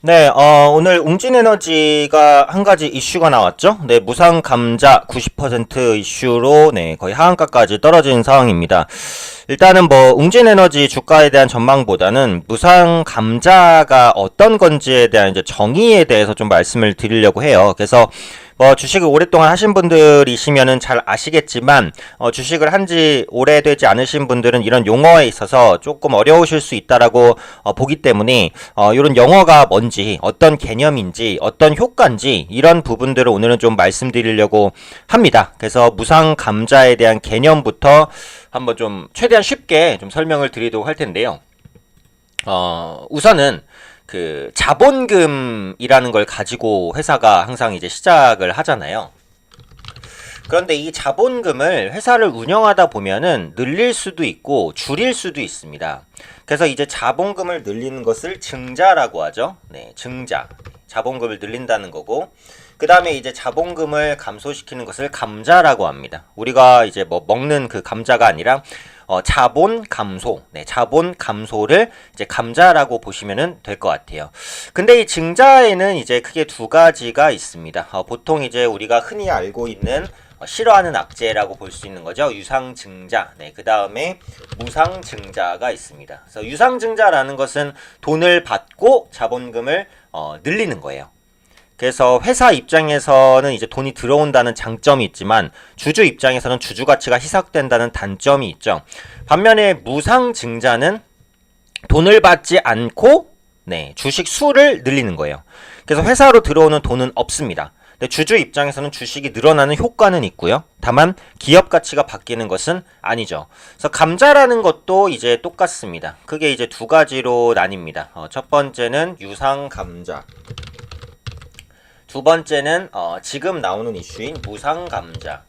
네, 오늘 웅진에너지가 한 가지 이슈가 나왔죠. 네, 무상감자 90% 이슈로 네, 거의 하한가까지 떨어진 상황입니다. 일단은 뭐 웅진에너지 주가에 대한 전망보다는 무상감자가 어떤 건지에 대한 이제 정의에 대해서 좀 말씀을 드리려고 해요. 그래서 뭐 주식을 오랫동안 하신 분들이시면은 잘 아시겠지만 주식을 한지 오래되지 않으신 분들은 이런 용어에 있어서 조금 어려우실 수 있다라고 보기 때문에 이런 용어가 뭔지 어떤 개념인지 어떤 효과인지 이런 부분들을 오늘은 좀 말씀드리려고 합니다. 그래서 무상 감자에 대한 개념부터 한번 좀 최대한 쉽게 좀 설명을 드리도록 할 텐데요. 우선은 그 자본금이라는 걸 가지고 회사가 항상 이제 시작을 하잖아요. 그런데 이 자본금을 회사를 운영하다 보면은 늘릴 수도 있고 줄일 수도 있습니다. 그래서 이제 자본금을 늘리는 것을 증자라고 하죠. 네, 증자. 자본금을 늘린다는 거고, 그 다음에 이제 자본금을 감소시키는 것을 감자라고 합니다. 우리가 이제 뭐 먹는 그 감자가 아니라 자본 감소, 네, 자본 감소를 이제 감자라고 보시면은 될 것 같아요. 근데 이 증자에는 이제 크게 두 가지가 있습니다. 보통 이제 우리가 흔히 알고 있는 싫어하는 악재라고 볼 수 있는 거죠. 유상증자, 네, 그 다음에 무상증자가 있습니다. 그래서 유상증자라는 것은 돈을 받고 자본금을 늘리는 거예요. 그래서 회사 입장에서는 이제 돈이 들어온다는 장점이 있지만 주주 입장에서는 주주 가치가 희석된다는 단점이 있죠. 반면에 무상증자는 돈을 받지 않고 네, 주식 수를 늘리는 거예요. 그래서 회사로 들어오는 돈은 없습니다. 근데 주주 입장에서는 주식이 늘어나는 효과는 있고요. 다만 기업 가치가 바뀌는 것은 아니죠. 그래서 감자라는 것도 이제 똑같습니다. 크게 이제 두 가지로 나뉩니다. 첫 번째는 유상감자. 두 번째는 지금 나오는 이슈인 무상감자.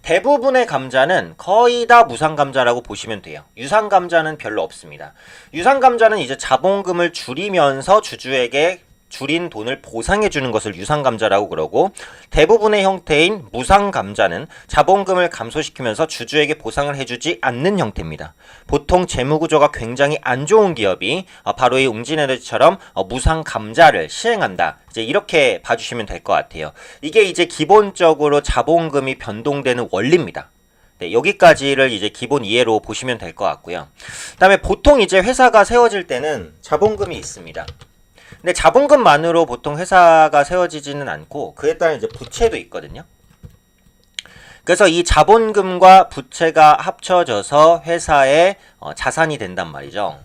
대부분의 감자는 거의 다 무상감자라고 보시면 돼요. 유상감자는 별로 없습니다. 유상감자는 이제 자본금을 줄이면서 주주에게 줄인 돈을 보상해 주는 것을 유상감자라고 그러고, 대부분의 형태인 무상감자는 자본금을 감소시키면서 주주에게 보상을 해주지 않는 형태입니다. 보통 재무구조가 굉장히 안 좋은 기업이 바로 이 웅진에너지처럼 무상감자를 시행한다, 이제 이렇게 봐주시면 될 것 같아요. 이게 이제 기본적으로 자본금이 변동되는 원리입니다. 네, 여기까지를 이제 기본 이해로 보시면 될 것 같고요. 그 다음에 보통 이제 회사가 세워질 때는 자본금이 있습니다. 근데 자본금만으로 보통 회사가 세워지지는 않고 그에 따른 이제 부채도 있거든요. 그래서 이 자본금과 부채가 합쳐져서 회사의 자산이 된단 말이죠.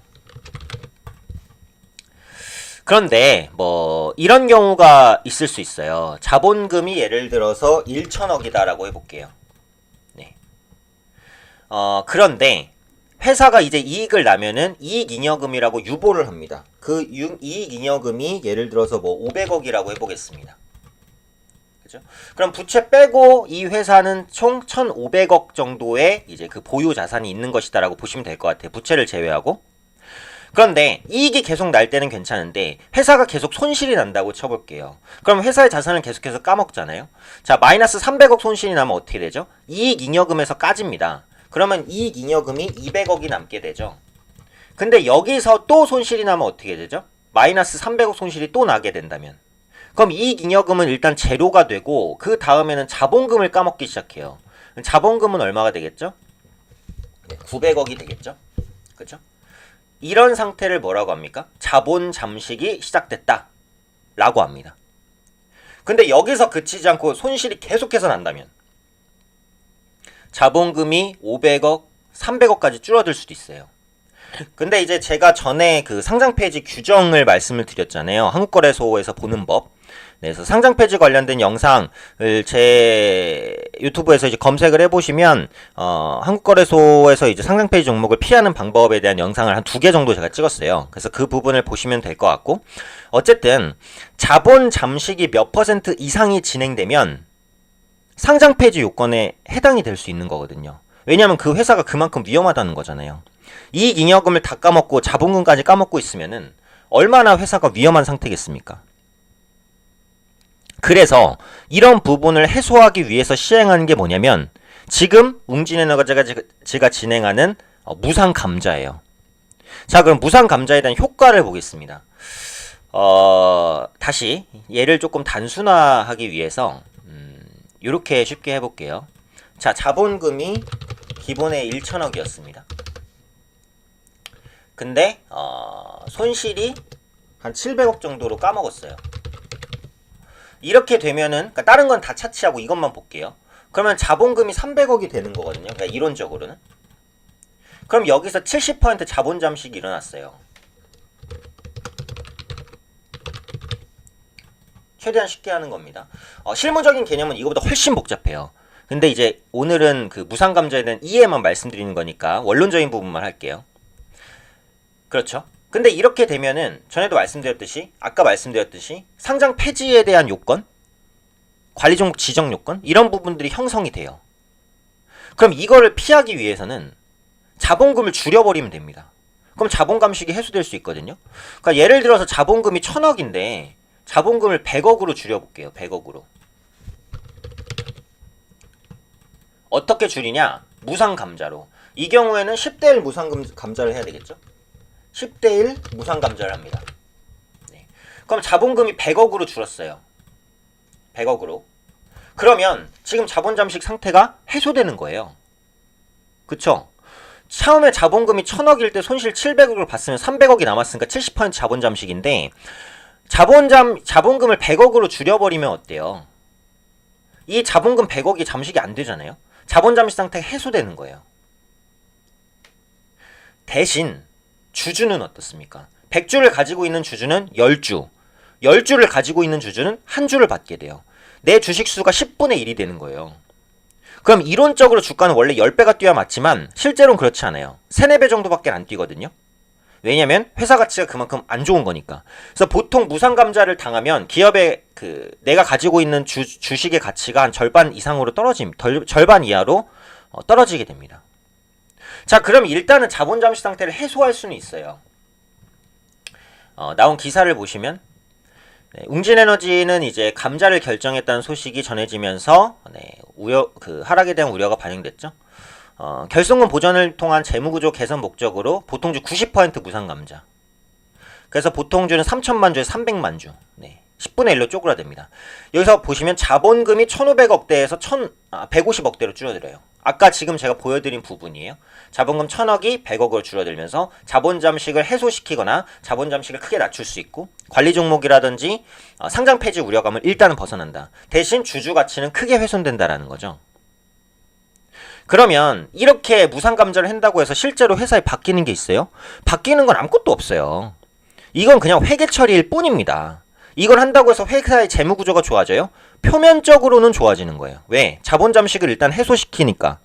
그런데 뭐 이런 경우가 있을 수 있어요. 자본금이 예를 들어서 1천억이다라고 해볼게요. 네. 그런데 회사가 이제 이익을 나면은 이익잉여금이라고 유보를 합니다. 그 이익잉여금이 예를 들어서 뭐 500억이라고 해보겠습니다. 그죠? 그럼 부채 빼고 이 회사는 총 1,500억 정도의 이제 그 보유 자산이 있는 것이다라고 보시면 될 것 같아요. 부채를 제외하고. 그런데 이익이 계속 날 때는 괜찮은데 회사가 계속 손실이 난다고 쳐볼게요. 그럼 회사의 자산을 계속해서 까먹잖아요. 자, 마이너스 300억 손실이 나면 어떻게 되죠? 이익잉여금에서 까집니다. 그러면 이익잉여금이 200억이 남게 되죠. 근데 여기서 또 손실이 나면 어떻게 되죠? 마이너스 300억 손실이 또 나게 된다면, 그럼 이익잉여금은 일단 제로가 되고 그 다음에는 자본금을 까먹기 시작해요. 자본금은 얼마가 되겠죠? 900억이 되겠죠? 그죠? 이런 상태를 뭐라고 합니까? 자본 잠식이 시작됐다 라고 합니다. 근데 여기서 그치지 않고 손실이 계속해서 난다면 자본금이 500억, 300억까지 줄어들 수도 있어요. 근데 이제 제가 전에 그 상장폐지 규정을 말씀을 드렸잖아요. 한국거래소에서 보는 법. 네, 그래서 상장폐지 관련된 영상을 제 유튜브에서 이제 검색을 해보시면 한국거래소에서 이제 상장폐지 종목을 피하는 방법에 대한 영상을 한 2개 정도 제가 찍었어요. 그래서 그 부분을 보시면 될 것 같고, 어쨌든 자본 잠식이 몇 % 이상이 진행되면 상장 폐지 요건에 해당이 될 수 있는 거거든요. 왜냐하면 그 회사가 그만큼 위험하다는 거잖아요. 이익잉여금을 다 까먹고 자본금까지 까먹고 있으면은 얼마나 회사가 위험한 상태겠습니까? 그래서 이런 부분을 해소하기 위해서 시행하는 게 뭐냐면 지금 웅진에너지가 진행하는 무상감자예요. 자, 그럼 무상감자에 대한 효과를 보겠습니다. 다시 얘를 조금 단순화하기 위해서 이렇게 쉽게 해볼게요. 자, 자본금이 기본에 1천억이었습니다. 근데 손실이 한 700억 정도로 까먹었어요. 이렇게 되면은, 그러니까 다른 건 다 차치하고 이것만 볼게요. 그러면 자본금이 300억이 되는 거거든요. 그러니까 이론적으로는. 그럼 여기서 70% 자본 잠식이 일어났어요. 최대한 쉽게 하는 겁니다. 실무적인 개념은 이거보다 훨씬 복잡해요. 근데 이제 오늘은 그 무상감자에 대한 이해만 말씀드리는 거니까 원론적인 부분만 할게요. 그렇죠? 근데 이렇게 되면은 전에도 말씀드렸듯이, 아까 말씀드렸듯이 상장 폐지에 대한 요건, 관리 종목 지정 요건, 이런 부분들이 형성이 돼요. 그럼 이거를 피하기 위해서는 자본금을 줄여버리면 됩니다. 그럼 자본 감식이 해소될 수 있거든요. 그러니까 예를 들어서 자본금이 1000억인데 자본금을 100억으로 줄여볼게요. 100억으로. 어떻게 줄이냐? 무상감자로. 이 경우에는 10대1 무상감자를 해야 되겠죠? 10대1 무상감자를 합니다. 네. 그럼 자본금이 100억으로 줄었어요. 100억으로. 그러면 지금 자본 잠식 상태가 해소되는 거예요. 그쵸? 처음에 자본금이 1000억일 때 손실 700억을 봤으면 300억이 남았으니까 70% 자본 잠식인데 자본금을 100억으로 줄여버리면 어때요? 이 자본금 100억이 잠식이 안 되잖아요. 자본 잠식 상태가 해소되는 거예요. 대신 주주는 어떻습니까? 100주를 가지고 있는 주주는 10주, 10주를 가지고 있는 주주는 1주를 받게 돼요. 내 주식수가 10분의 1이 되는 거예요. 그럼 이론적으로 주가는 원래 10배가 뛰어야 맞지만 실제로는 그렇지 않아요. 3, 4배 정도밖에 안 뛰거든요. 왜냐면 회사 가치가 그만큼 안 좋은 거니까. 그래서 보통 무상감자를 당하면 기업의 내가 가지고 있는 주식의 가치가 한 절반 이상으로 절반 이하로 떨어지게 됩니다. 자, 그럼 일단은 자본 잠식 상태를 해소할 수는 있어요. 나온 기사를 보시면 웅진에너지는 이제 감자를 결정했다는 소식이 전해지면서 하락에 대한 우려가 반영됐죠. 결손금 보전을 통한 재무구조 개선 목적으로 보통주 90% 무상감자. 그래서 보통주는 3천만 주에 300만 주. 10분의 1로 쪼그라듭니다. 여기서 보시면 자본금이 1500억대에서 150억대로 줄어들어요. 아까 지금 제가 보여드린 부분이에요. 자본금 1000억이 100억으로 줄어들면서 자본 잠식을 해소시키거나 자본 잠식을 크게 낮출 수 있고 관리 종목이라든지 상장 폐지 우려감을 일단은 벗어난다. 대신 주주 가치는 크게 훼손된다라는 거죠. 그러면 이렇게 무상감자를 한다고 해서 실제로 회사에 바뀌는 게 있어요? 바뀌는 건 아무것도 없어요. 이건 그냥 회계 처리일 뿐입니다. 이걸 한다고 해서 회사의 재무구조가 좋아져요? 표면적으로는 좋아지는 거예요. 왜? 자본 잠식을 일단 해소시키니까.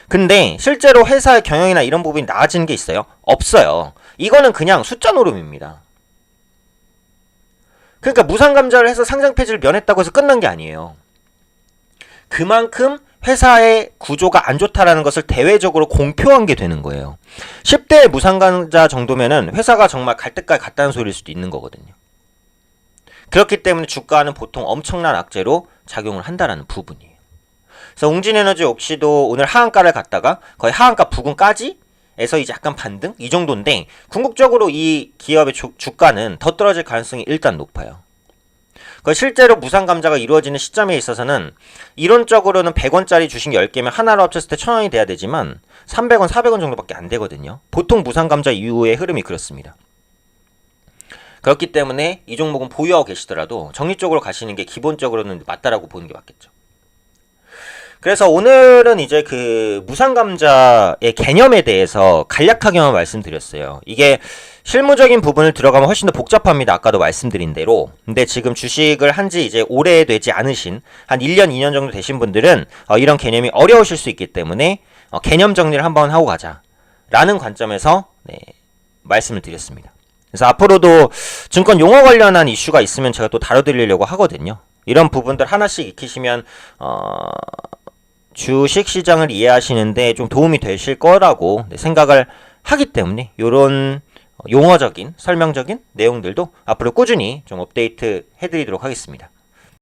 근데 실제로 회사의 경영이나 이런 부분이 나아지는 게 있어요? 없어요. 이거는 그냥 숫자 노름입니다. 그러니까 무상감자를 해서 상장 폐지를 면했다고 해서 끝난 게 아니에요. 그만큼 회사의 구조가 안 좋다라는 것을 대외적으로 공표한 게 되는 거예요. 10대 무상감자 정도면은 회사가 정말 갈 때까지 갔다는 소리일 수도 있는 거거든요. 그렇기 때문에 주가는 보통 엄청난 악재로 작용을 한다는 부분이에요. 그래서 웅진에너지 역시도 오늘 하한가를 갔다가 거의 하한가 부근까지 에서 이제 약간 반등? 이 정도인데 궁극적으로 이 기업의 주가는 더 떨어질 가능성이 일단 높아요. 실제로 무상감자가 이루어지는 시점에 있어서는 이론적으로는 100원짜리 주식 10개면 하나로 합쳤을 때 1000원이 돼야 되지만 300원, 400원 정도밖에 안 되거든요. 보통 무상감자 이후의 흐름이 그렇습니다. 그렇기 때문에 이 종목은 보유하고 계시더라도 정리적으로 가시는 게 기본적으로는 맞다라고 보는 게 맞겠죠. 그래서 오늘은 이제 그 무상감자의 개념에 대해서 간략하게만 말씀드렸어요. 이게 실무적인 부분을 들어가면 훨씬 더 복잡합니다. 아까도 말씀드린 대로. 근데 지금 주식을 한지 이제 오래되지 않으신 한 1년, 2년 정도 되신 분들은 이런 개념이 어려우실 수 있기 때문에 개념 정리를 한번 하고 가자 라는 관점에서 말씀을 드렸습니다. 그래서 앞으로도 증권 용어 관련한 이슈가 있으면 제가 또 다뤄드리려고 하거든요. 이런 부분들 하나씩 익히시면 주식시장을 이해하시는데 좀 도움이 되실 거라고 생각을 하기 때문에 이런 용어적인 설명적인 내용들도 앞으로 꾸준히 좀 업데이트 해드리도록 하겠습니다.